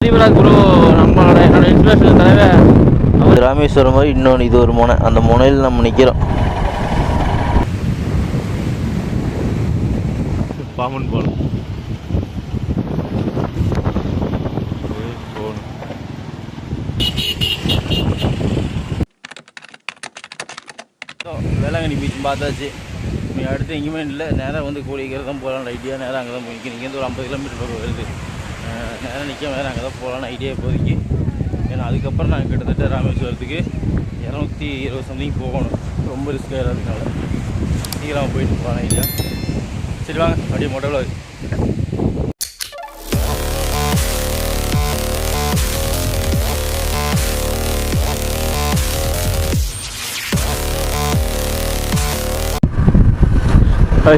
Jerry vlog bro நம்மளோட என்னோட inspiration தலைவர் அவர். ராமேஸ்வரம் மாதிரி இன்னொன்று இது ஒரு முனை, அந்த முனையில் நம்ம நிற்கிறோம். பாம்பன் போகணும். வேளாங்கண்ணி பீச் பார்த்தாச்சு. நீங்கள் அடுத்து எங்கேயுமே இல்லை, நேராக வந்து கூடிக்கிறது தான் போகலான்னு ஐடியா. நேராக அங்கே தான் போய்க்கு இங்கேருந்து ஒரு 50 கிலோமீட்டர் பக்கம் வருது. நேராக நிற்க வேறு அங்கே தான் போகலான்னு ஐடியா இப்போதைக்கு. ஏன்னா அதுக்கப்புறம் நாங்கள் கிட்டத்தட்ட ராமேஸ்வரத்துக்கு 220 சம்திங் போகணும். ரொம்ப ரிஸ்க் ஆகிறதுனால சீக்கிரமாக போயிட்டு போகலாம் ஐடியா. சரி வாங்க அப்படியே மொட்டைவில்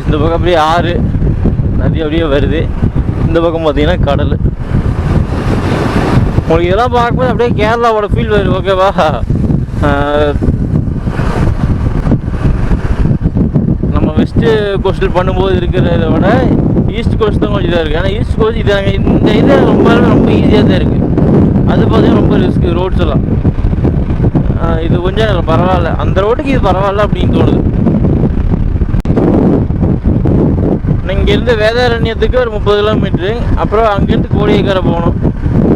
இந்த பக்கம் அப்படியே ஆறு நதி அப்படியே வருது. இந்த பக்கம் பார்த்தீங்கன்னா கடல். உங்களுக்கு இதெல்லாம் பார்க்கும்போது அப்படியே கேரளாவோட ஃபீல் வருது. ஓகேவா? நம்ம வெஸ்ட்டு கோஸ்டில் பண்ணும்போது இருக்கிறத விட ஈஸ்ட் கோஸ்ட் தான் கொஞ்சம் இதாக இருக்குது. ஏன்னா ஈஸ்ட் கோஸ்ட் இது இந்த இது ரொம்ப ஈஸியாக தான் இருக்குது. அது பார்த்தீங்கன்னா ரொம்ப ரிஸ்க்கு ரோட்ஸ் எல்லாம். இது கொஞ்சம் பரவாயில்ல, அந்த ரோட்டுக்கு இது பரவாயில்ல அப்படின்னு தோணுது. இங்கேருந்து வேதாரண்யத்துக்கு ஒரு 30 கிலோமீட்ரு. அப்புறம் அங்கேருந்து கோடியக்கரை போகணும்.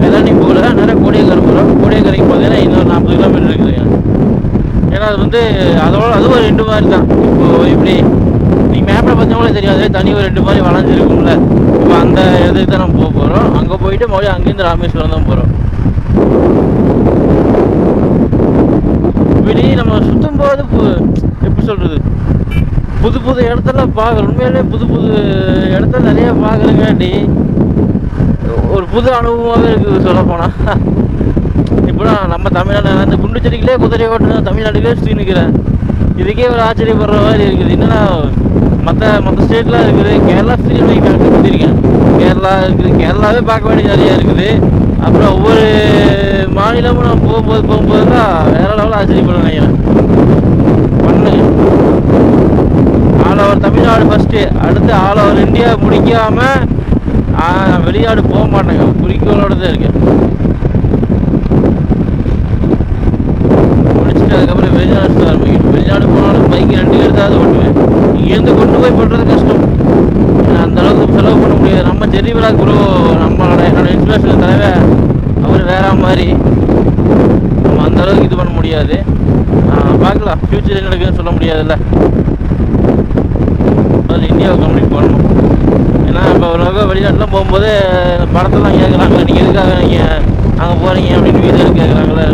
வேதாரண்யம் போகல, நேராக கோடியக்கரை போகிறோம். கோடியக்கரைக்கு பார்த்தீங்கன்னா இன்னொரு 40 கிலோமீட்டர் இருக்குது. ஏன்னா அது வந்து அதுவும் ஒரு 2 மாதிரி தான். இப்போது இப்படி நீங்கள் மேப்பில் பார்த்தவங்களே தெரியாது, தனி ஒரு 2 மாதிரி வளைஞ்சிருக்கும்ல. இப்போ அந்த இதுக்கு தான் நம்ம போக போகிறோம். அங்கே போயிட்டு மறுபடியும் அங்கேருந்து ராமேஸ்வரம் தான் போகிறோம். இப்படி நம்ம சுற்றும் போது எப்படி சொல்கிறது, புது புது இடத்தெல்லாம் பார்க்குறோம். உண்மையிலே புது புது இடத்த நிறைய பார்க்குறங்காட்டி ஒரு புது அனுபவமாகவே இருக்குது சொல்ல போனால். இப்போ நம்ம தமிழ்நாடு அந்த குண்டு செடிகளே குதிரை ஓட்டுனா தமிழ்நாட்டுக்கே சுற்றி நிற்கிறேன். இதுக்கே ஒரு ஆச்சரியப்படுற மாதிரி இருக்குது. என்னன்னா மற்ற ஸ்டேட்லாம் இருக்குது. கேரளா ஸ்டேட் நான் சுற்றிருக்கேன். கேரளா இருக்குது, கேரளாவே பார்க்க வேண்டிய நிறையா இருக்குது. அப்புறம் ஒவ்வொரு மாநிலமும் நான் போகும்போது தான் வேற லெவலில் ஆச்சரியப்படுவேன் நினைக்கிறேன். ஆல் ஓவர் தமிழ்நாடு ஃபஸ்ட்டு, அடுத்து ஆல் ஓவர் இந்தியா முடிக்காமல் வெளிநாடு போக மாட்டேங்க. குறிக்கோளோடு தான் இருக்கேன். முடிச்சுட்டு அதுக்கப்புறம் வெளிநாடு ஆரம்பிக்கணும். வெளிநாடு போனாலும் பைக்கு 2 எடுத்தாவது ஓட்டுவேன். இங்கேருந்து கொண்டு போய் பண்ணுறது கஷ்டம். அந்தளவுக்கு செலவு பண்ண முடியாது. நம்ம ஜெர்ரி விலாக் ப்ரோ நம்மளோட என்னோட இன்ஸ்பிரேஷன் தலைவர் அவர் வேற மாதிரி. நம்ம அந்தளவுக்கு இது பண்ண முடியாது. பார்க்கலாம், ஃப்யூச்சர் என்ன நடக்குதுன்னு சொல்ல முடியாதுல்ல. அதில் இந்தியாவை கம்ப்ளீட் பண்ணணும். ஏன்னா இப்போ உலக வெளிநாட்டுலாம் போகும்போது படத்தெல்லாம் கேட்குறாங்களே, நீங்கள் எதுக்காக நீங்கள் அங்கே போகிறீங்க அப்படின்னு வீட்டில் கேட்குறாங்களே.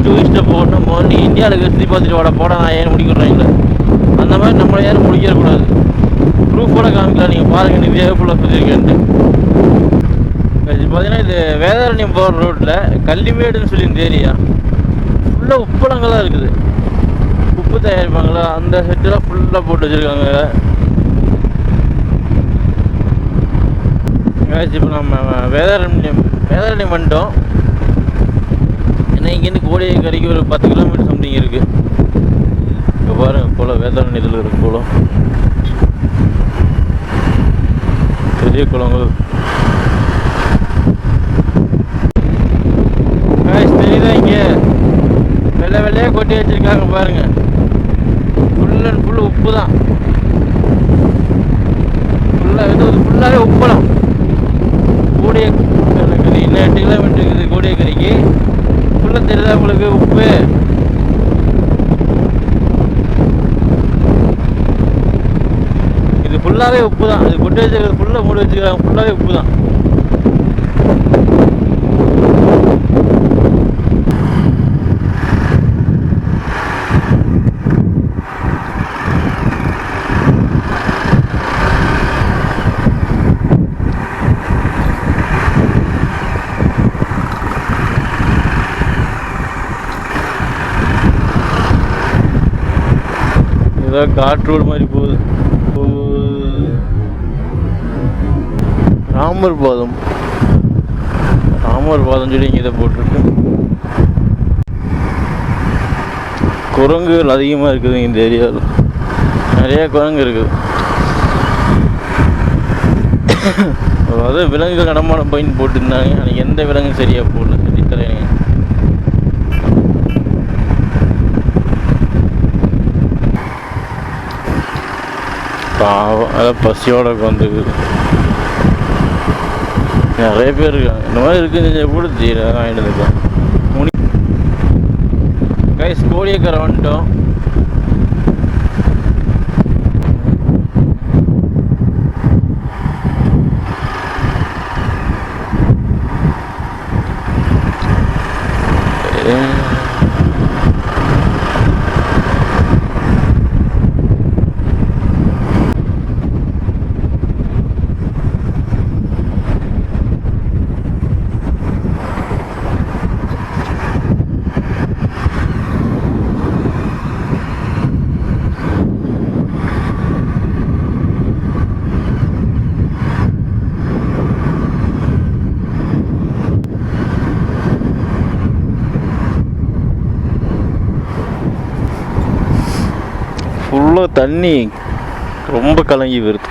டூரிஸ்ட்டை போகணும், நீ இந்தியாவில் சுற்றி பார்த்துட்டு போட நான் ஏன் முடிக்கிறாங்களே. அந்த மாதிரி நம்மளை யாரும் முடிக்கக்கூடாது. ப்ரூஃபோட காமிக்கலாம். நீங்கள் பாருங்கள் இந்தியாவே ஃபுல்லாக சுற்றிருக்கேன்ட்டு. பார்த்தீங்கன்னா இது வேதாரண்யம் போகிற ரோட்டில் கள்ளிமேடுன்னு சொல்லி இந்த ஏரியா ஃபுல்லாக உப்பளங்கள்லாம் இருக்குது. உப்பு தயாரிப்பாங்களா, அந்த செட்டெல்லாம் ஃபுல்லாக போட்டு வச்சுருக்காங்க. இப்போ நம்ம வேதாரண்யம் வந்துட்டோம். ஏன்னா இங்கேருந்து கோடியக்கரைக்கு ஒரு 10 கிலோமீட்டர் சம்திங் இருக்குது. இப்போ பாருங்கள் குளம், வேதாரண்யத்தில் இருக்குது குளம். பெரிய குளங்கள் தெரியுதா? இங்கே வெள்ளையாக கொட்டி வச்சுருக்காங்க பாருங்கள். ஃபுல் அண்ட் ஃபுல்லு உப்பு தான். ஃபுல்லாகவே உப்பளம். கோடியக்கரை இன்னும் 8 கிலோமீட்டர் இருக்குது கோடியக்கரைக்கு. ஃபுல்லாக தெரியுதா உங்களுக்கு உப்பு? இது ஃபுல்லாகவே உப்பு தான். இது கொட்டி வச்சுருக்கிறது ஃபுல்லாக மூடி வச்சுருக்காங்க. ஃபுல்லாகவே உப்பு தான். ஏதோ காட்டு ரோடு மாதிரி போகுது. ராமர் பாதம் சொல்லி இங்கே இதை போட்டிருக்கு. குரங்குகள் அதிகமாக இருக்குது இந்த ஏரியாவில். நிறைய குரங்கு இருக்குது. அதாவது விலங்குகள் நடமான பைன் போட்டுருந்தாங்க. எனக்கு எந்த விலங்கும் சரியாக போடல. சொல்லித்தரேன். பாவம், அதான் பசியோட உட்காந்துக்குது. நிறைய பேர் இருக்காங்க. இந்த மாதிரி இருக்குன்னு கூட தெரியல. வாங்கிட்டு இருக்கான் கைஸ். கோடியக்கரை வந்துட்டோம். ஃபுல்லாக தண்ணி ரொம்ப கலங்கி வருது.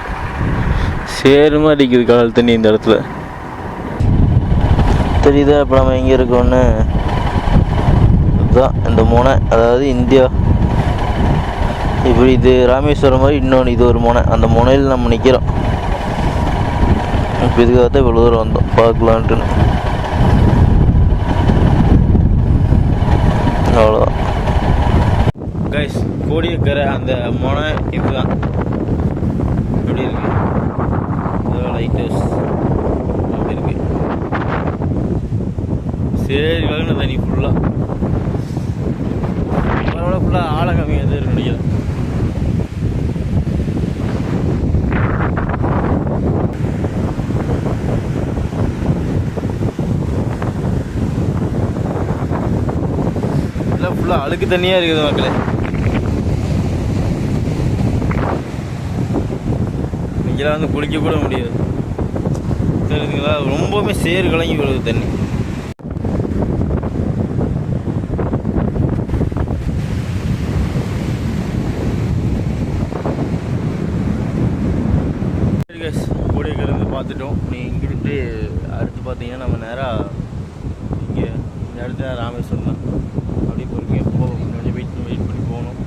சேருமா அடிக்குது கடல் தண்ணி இந்த இடத்துல. தெரியுதா இப்போ நம்ம எங்கே இருக்கோன்னு? இதுதான் இந்த முனை, அதாவது இந்தியா. இப்படி இது ராமேஸ்வரம் மாதிரி இன்னொன்று இது ஒரு முனை. அந்த முனையில் நம்ம நிற்கிறோம். இப்போ இதுக்காகத்தான் இவ்வளோ தூரம் வந்தோம் பார்க்கலான்ட்டுன்னு. அவ்வளோதான் கைஸ். கோடியக்கரை அந்த முனை இதுதான். எப்படி இருக்கு? லைட் ஹவுஸ் அப்படி இருக்கு. சரி வகன தண்ணி ஃபுல்லாக பரவாயில்ல. ஃபுல்லாக ஆழ கம்மியாக எதுவும் இருக்கு நினைக்கிறேன். இல்லை ஃபுல்லாக அழுக்கு தண்ணியாக இருக்குது மக்களே. இங்கெல்லாம் வந்து குளிக்க கூட முடியாது. தெரியுதுங்களா? ரொம்பவுமே சேறு கலங்கி விடுது தண்ணி. கோடியக்கரை பார்த்துட்டோம். நீ இங்கிட்டு அடுத்து பார்த்தீங்கன்னா நம்ம நேராக இங்கே இந்த இடத்துல ராமேஸ்வரம் தான். அப்படியே பொறுமையாக கொஞ்சம் வெயிட் பண்ணி போகணும்.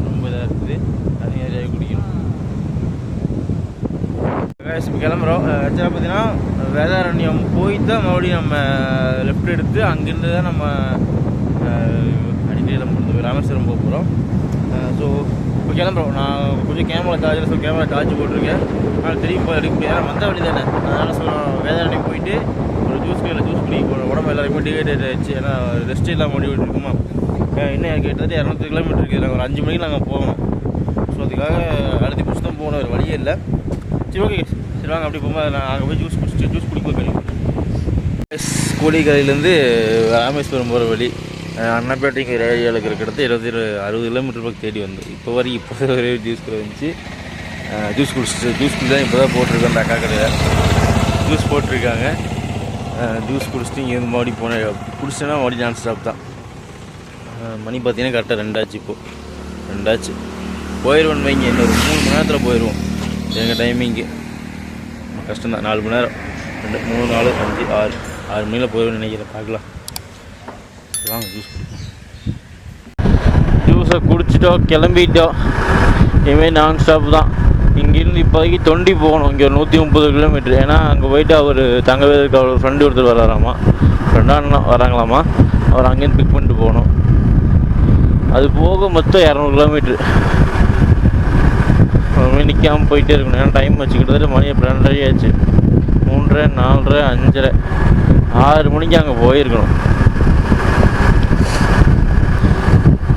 ரொம்ப இதாக இருக்குது. தண்ணி நிறைய குடிக்கணும். இப்போ கிளம்புறோம். ஆக்சுவலாக பார்த்தீங்கன்னா வேதாரண்யம் போய் தான் மறுபடியும் நம்ம லெஃப்ட் எடுத்து அங்கேருந்து தான் நம்ம அடிக்கடி நம்ம ராமேஸ்வரம் போக போகிறோம். ஸோ இப்போ கிளம்புறோம். நான் கொஞ்சம் கேமரா சார்ஜில் கேமரா சார்ஜ் போட்டிருக்கேன். அதனால் திரும்பி போய் எடுக்க முடியாது. வந்த வழி தானே. அதனால் சொல்கிறோம் வேதாரண்யம் போயிட்டு ஒரு ஜூஸ் குடி போகணும். உடம்பு எல்லாருக்குமே டிஹைட்ரேட் ஆகிடுச்சு. ஏன்னா ரெஸ்ட் இல்லாமல் ஓடி இருக்குமா. இன்னும் கிட்டத்தட்ட 200 கிலோமீட்டர் இருக்குது. நாங்கள் ஒரு 5 மணிக்கு நாங்கள் போகணும். ஸோ அதுக்காக அழுத்தி பிடிச்சி தான் போகணும். ஒரு வழியே இல்லை. சரி ஓகே, சரி வாங்க அப்படி போகும்போது நான் அங்கே போய் ஜூஸ் குடிக்க கிடைக்கும். கோடிக்கரையிலேருந்து ராமேஸ்வரம் போகிற வழி அண்ணாப்பேட்டைக்கு ஏரியாவுக்கு இருக்கிறது 60 கிலோமீட்டர் பக்கம் தேடி வந்து இப்போ ஒரே ஜூஸ் கடை வந்துச்சு. ஜூஸ் குடிச்சு தான் இப்போ தான் போட்டிருக்கேன். அந்த அக்கா கடையில் ஜூஸ் போட்டிருக்காங்க. ஜூஸ் குடிச்சிட்டு இங்கேருந்து மறுபடி போனேன். குடிச்சேன்னா மறுபடி நான் ஸ்டாப் தான். மணி பார்த்தீங்கன்னா கரெக்டாக 2 ஆச்சு. இப்போது 2 ஆச்சு. போயிடுவோம் வைங்க. இன்னொரு 3 மணி நேரத்தில் போயிடுவோம். எங்கள் டைமிங்கு கஷ்டம்தான். 4 மணி நேரம். 2 3 4 5 6 மணியில் போயிடுவேன்னு நினைக்கிறேன். பார்க்கலாம் வாங்க ஜூஸ் குடிப்போம். ஜூஸை குடிச்சிட்டோம், கிளம்பிட்டோம். இனிமேல் நான் ஸ்டாப் தான். இங்கேருந்து இப்போதைக்கு தொண்டி போகணும். இங்கே ஒரு 130 கிலோமீட்டர். ஏன்னா அங்கே போயிட்டு அவர் தங்கவே இருக்க அவர் ஃப்ரெண்டு ஒருத்தர் வராராமா. ஃப்ரெண்டாக வராங்களாமா. அவர் அங்கேருந்து பிக் பண்ணிட்டு போகணும். அது போக மொத்தம் 200 கிலோமீட்ரு. நிற்காமல் போயிட்டே இருக்கணும். ஏன்னா டைம் வச்சுக்கிட்டது மணி 12:30 ஆச்சு. 3 4 5 6 மணிக்கு அங்கே போயிருக்கணும்.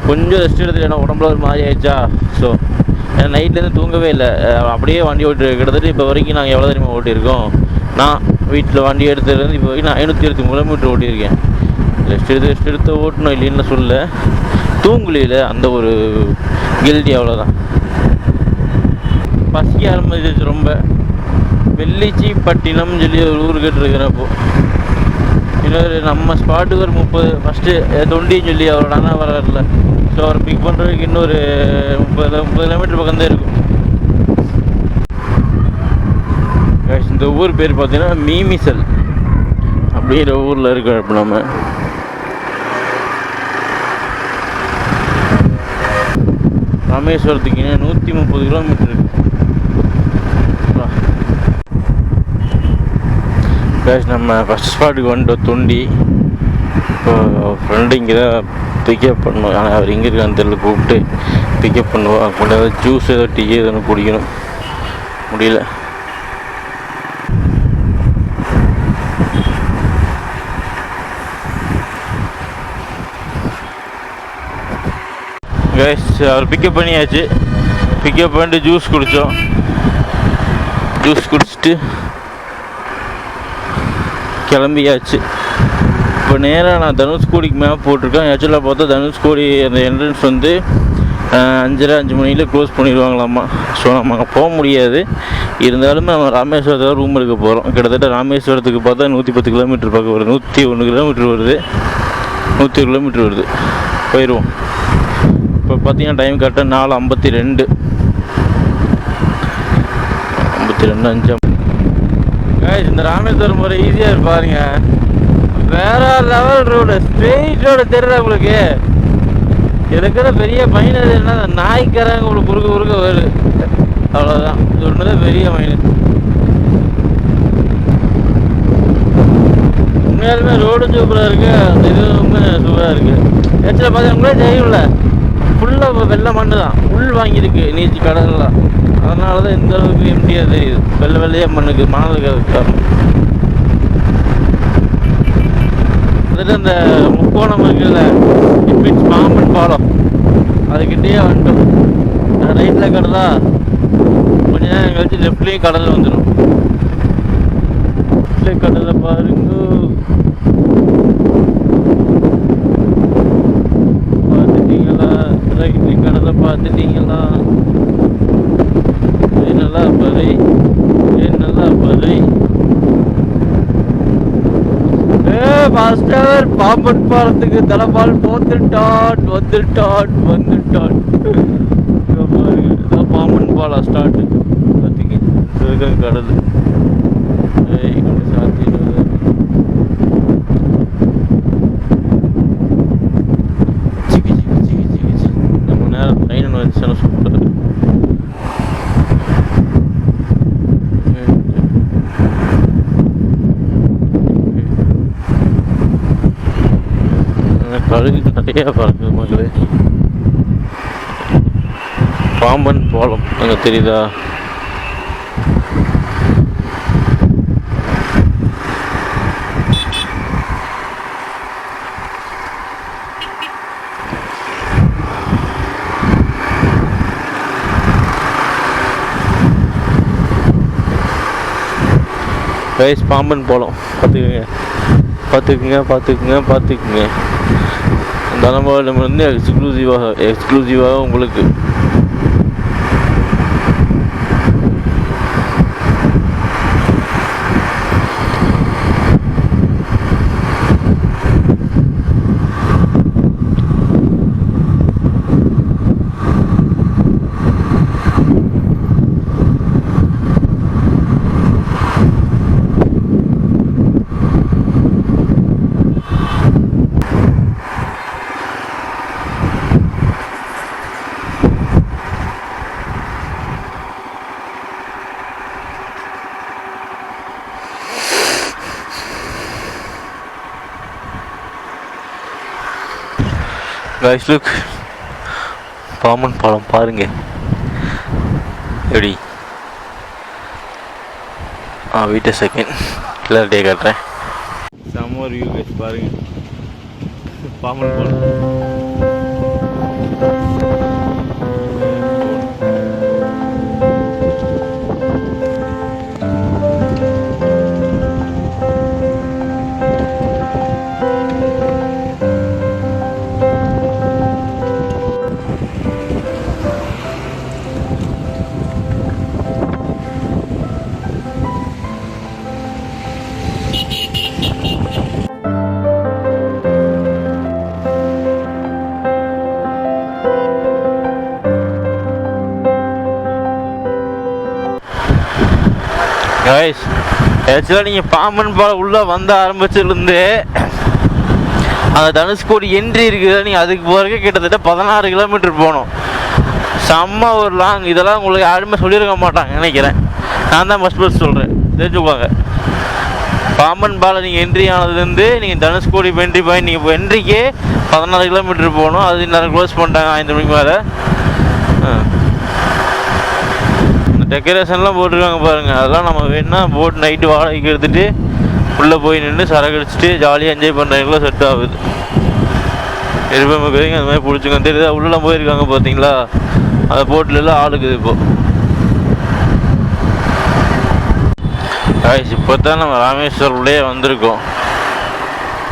கொஞ்சம் ரெஸ்ட் எடுத்துட்டு. ஏன்னா உடம்புல ஒரு மாதிரி ஆயிடுச்சா. ஸோ ஏன்னா நைட்லேருந்து தூங்கவே இல்லை. அப்படியே வண்டி ஓட்டி கிட்டத்தட்ட இப்போ வரைக்கும் நாங்கள் எவ்வளோ தெரியுமா ஓட்டியிருக்கோம். நான் வீட்டில் வண்டி எடுத்துலேருந்து இப்போ வரைக்கும் நான் 520 கிலோமீட்டர் ஓட்டியிருக்கேன். ரெஸ்ட் எடுத்து ஓட்டணும் இல்லைன்னு சொல்ல. தூங்கலியில் அந்த ஒரு கில்ட்டி அவ்வளோதான். பசிக்க ஆரம்பிச்சிச்சு ரொம்ப. வெள்ளிச்சிப்பட்டினம் சொல்லி ஒரு ஊர் கேட்டுருக்கிறப்போ இன்னொரு நம்ம ஸ்பாட்டுக்கு ஒரு 30 ஃபஸ்ட்டு தொண்டின்னு சொல்லி அவரோட அண்ணா வர்றாருல. ஸோ அவரை பிக் பண்ணுறதுக்கு இன்னொரு 30 கிலோமீட்டர் பக்கம் தான் இருக்கும். கைஸ் இந்த ஊர் பேர் பார்த்தீங்கன்னா மீமிசல் அப்படிங்கிற ஊரில் இருக்கோம் இப்போ நம்ம. ராமேஸ்வரத்துக்கு 130 கிலோமீட்டர் இருக்கு. கைஸ் நம்ம ஃபஸ்ட் ஸ்பாட்டுக்கு வந்துட்டோம், தொண்டி. இப்போ ஃப்ரெண்டு இங்கே தான் பிக்கப் பண்ணுவோம். ஆனால் அவர் எங்கே இருக்கான்னு தெரியல, கூப்பிட்டு பிக்கப் பண்ணுவோம். அப்படி ஏதாவது ஜூஸ் ஏதோ டீ ஏதோ குடிக்கணும், முடியல. கைஸ் அவர் பிக்கப் பண்ணியாச்சு. பிக்கப் பண்ணிட்டு ஜூஸ் குடித்தோம். ஜூஸ் குடிச்சிட்டு கிளம்பியாச்சு. இப்போ நேராக நான் தனுஷ்கோடிக்கு மேப் போட்டிருக்கேன். ஆக்சுவலாக பார்த்தா தனுஷ்கோடி அந்த என்ட்ரன்ஸ் வந்து 5:30 மணியில் க்ளோஸ் பண்ணிடுவாங்களாம்மா. ஸோ நம்ம அங்கே போக முடியாது. இருந்தாலும் நம்ம ராமேஸ்வரத்தில் ரூம் எடுக்க போகிறோம். கிட்டத்தட்ட ராமேஸ்வரத்துக்கு பார்த்தா 110 கிலோமீட்டர் பக்கம் வருது. 101 கிலோமீட்டர் வருது, 100 கிலோமீட்டர் வருது. போயிடுவோம். இப்போ பார்த்தீங்கன்னா டைம் கரெக்டாக 4:52 5. இந்த ராமேஸ்வரம் போகிற ஈஸியாக இருப்பாருங்க. வேற லெவல் ரோடு, ஸ்ட்ரெயிட் ரோடு தெரியல உங்களுக்கு. இருக்கிற பெரிய மைனஸ் என்ன, நாய்க்காரங்க உங்களுக்கு குறுக்க வருது, அவ்வளோதான். இது ஒன்று தான் பெரிய மைனஸ். உண்மையாலுமே ரோடு சூப்பராக இருக்குது, அந்த இது ரொம்ப சூப்பராக இருக்குது. ஆக்சுவலாக பார்த்தீங்கன்னா தெரியும்ல, ஃபுல்லாக வெள்ளை மண்ணு தான் உள் வாங்கியிருக்கு நீச்சி கடல்லாம். அதனால தான் இந்த அளவுக்கு எம்டியாக தெரியுது. வெள்ளையாக மண்ணுக்கு மணலுக்கு காரணம். அதில் இந்த முக்கோணம் இருக்குல்ல, இட் மீன்ஸ் பாம்பன் பாலம், அதுக்கிட்டேயே வந்துட்டோம். ரைட்டில் கடலா, கொஞ்ச நேரம் கழிச்சு லெஃப்ட்லேயும் கடல் வந்துடும். லெஃப்ட்லேயே கடலை பாருங்க. பார்த்துட்டீங்களா? ரைட்லேயும் கடலை பார்த்துட்டீங்களா? நல்லா பதை, நல்லா பதை. மாஸ்டர் பாம்பன் பாலத்துக்கு தலைப்பால் வந்துட்டான். பாம்பன் பாலம் ஸ்டார்ட். பார்த்தீங்க கடல் சாத்தி. நம்ம நேரம் ட்ரெயின் வந்துச்சுன்னா சூப்பராக. கழுகு நிறைய பறக்குது மக்களே. பாம்பன் பாலம் அங்கே தெரியுதா? கைஸ் பாம்பன் பாலம் பார்த்துக்குங்க. தனபாலம் வந்து எக்ஸ்க்ளூசிவாக உங்களுக்கு. Guys, look, பாம்பன் பாலம் பாருங்க எப்படி. வெயிட் a second, கிளாரிட்டியாக காட்டுறேன். சம்மர் வியூ கைஸ் பாருங்க, பாம்பன் பாலம். கைஸ் ஆக்சுவலாக நீங்கள் பாம்பன் பாலம் உள்ளே வந்த ஆரம்பிச்சதுலேருந்து அந்த தனுஷ்கோடி என்ட்ரி இருக்குது, நீங்கள் அதுக்கு போகிறதுக்கு கிட்டத்தட்ட 16 கிலோமீட்டர் போகணும். செம்ம ஒரு லாங். இதெல்லாம் உங்களுக்கு யாருமே சொல்லியிருக்க மாட்டாங்க நினைக்கிறேன். நான் தான் ஃபஸ்ட் சொல்கிறேன், தெரிஞ்சுக்குவாங்க. பாம்பன் பாலம் நீங்கள் என்ட்ரி ஆனதுலேருந்து நீங்கள் தனுஷ்கோடி என்ட்ரி பாயிண்ட் நீங்கள் இப்போ என்ட்ரிக்கே 14 கிலோமீட்டர் போகணும். அது இன்னும் க்ளோஸ் பண்ணிட்டாங்க 5 மணிக்கு மேலே. இந்த டெக்கரேஷன்லாம் போட்டிருக்காங்க பாருங்கள். அதெல்லாம் நம்ம வேணுன்னா போட் நைட்டு வாடகைக்கு எடுத்துகிட்டு உள்ளே போய் நின்று சரக்கு அடிச்சுட்டு ஜாலியாக என்ஜாய் பண்ணுறதுக்குலாம் செட் ஆகுது. எருமை அந்த மாதிரி பிடிச்சிங்க தெரியுதா. உள்ளெல்லாம் போயிருக்காங்க பார்த்தீங்களா, அந்த போட்டிலெல்லாம் ஆளுக்குது இப்போது. இப்போ தான் நம்ம ராமேஸ்வரம் உள்ளே வந்திருக்கோம்.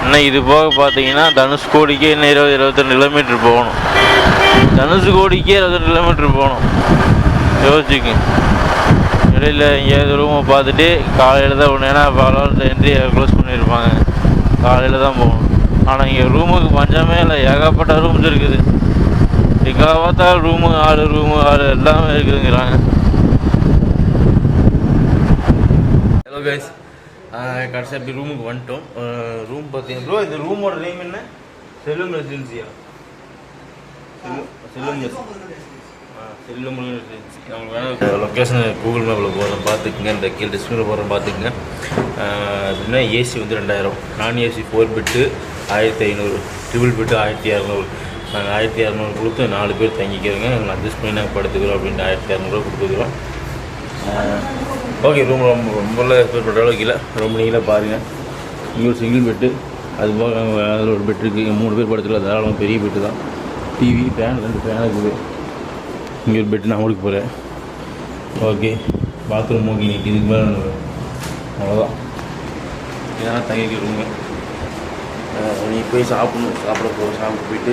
இன்னும் இது போக பார்த்தீங்கன்னா தனுஷ்கோடிக்கே இன்னும் 22 கிலோமீட்டர் போகணும். தனுஷ்கோடிக்கே 22 கிலோமீட்டர் போகணும். யோசிச்சுங்க. இடையில் எங்கேயாவது ரூமை பார்த்துட்டு காலையில் தான் ஒன்று, ஏன்னா பரவாயில்ல என்ட்ரியை க்ளோஸ் பண்ணியிருப்பாங்க, காலையில் தான் போகணும். ஆனால் இங்கே ரூமுக்கு பஞ்சமே இல்லை, ஏகப்பட்ட ரூம்ஸ் இருக்குது. எங்கே பார்த்தாலும் ரூமு ஆள் எல்லாமே இருக்குதுங்கிறாங்க. ஹலோ கைஸ், கடைசி அப்படி ரூமுக்கு வந்துட்டோம். ரூம் பார்த்தீங்கன்னா ப்ரோ, இந்த ரூமோட நேம் என்ன? செல்வம் ரெசிடென்சியா? செல்வம் ரெசிடென்சி. அவங்க வேணால் லொக்கேஷன் கூகுள் மேப்பில் போகிறத பார்த்துக்குங்க, இந்த கீழே டிஸ்பிளேல போகிறத பார்த்துக்குங்க. அப்படின்னா ஏசி வந்து 2000, நான் ஏசி 4 பெட்டு 1500, ட்ரிபிள் பெட்டு 1200. நாங்கள் 1200 கொடுத்து 4 பேர் தங்கிக்கிறோங்க. நாங்கள் அட்ஜஸ்ட் பண்ணி நாங்கள் படுத்துக்கிறோம் அப்படின்ட்டு 1200 கொடுத்துக்கிறோம். ஓகே, ரூம் ரொம்பலாம் எக்ஸ்பெக்ட் பண்ணுற அளவுக்கு இல்லை. ரொம்ப நீங்களாக பாருங்கள். இங்கே ஒரு சிங்கிள் பெட்டு, அது போக அதில் ஒரு பெட் இருக்குது. 3 பேர் படுத்துக்கலாம், தாராளமாக பெரிய பெட்டு தான். டிவி, ஃபேன், 2 ஃபேன் இருக்குது. இங்கே ஒரு பெட்டு நான் கொடுக்க போகிறேன். ஓகே, பாத்ரூம் ஓகே, நீட்டு. இதுக்கு மேலே அவ்வளோதான். இதெல்லாம் தங்கிக்க ரூமு. நீங்கள் போய் சாப்பிட்டு போயிட்டு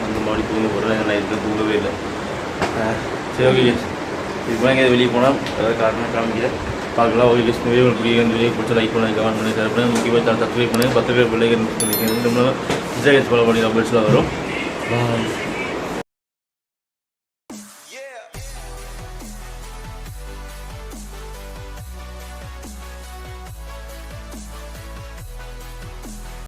அந்த மாதிரி தூங்க போடுறேன். நான் இதுக்கு தூங்கவே இல்லை. சரி, ஓகே. இதுக்கு மேலே எங்கேயாவது வெளியே போனால் ஏதாவது காரணம் காமிக்கிறேன், பார்க்கலாம். ஓகே, வீடியோ வீடியோ பிடிச்ச லைக் பண்ணி கமெண்ட் பண்ணி ஷேர் பண்ணி முக்கியமாக சப்ஸ்கிரைப் பண்ணி 10 பேர் பிள்ளைங்க மிஸ் பண்ணிக்கிறேன். ஃபாலோ பண்ணி அப்டேட்ஸ்லாம் வரும்.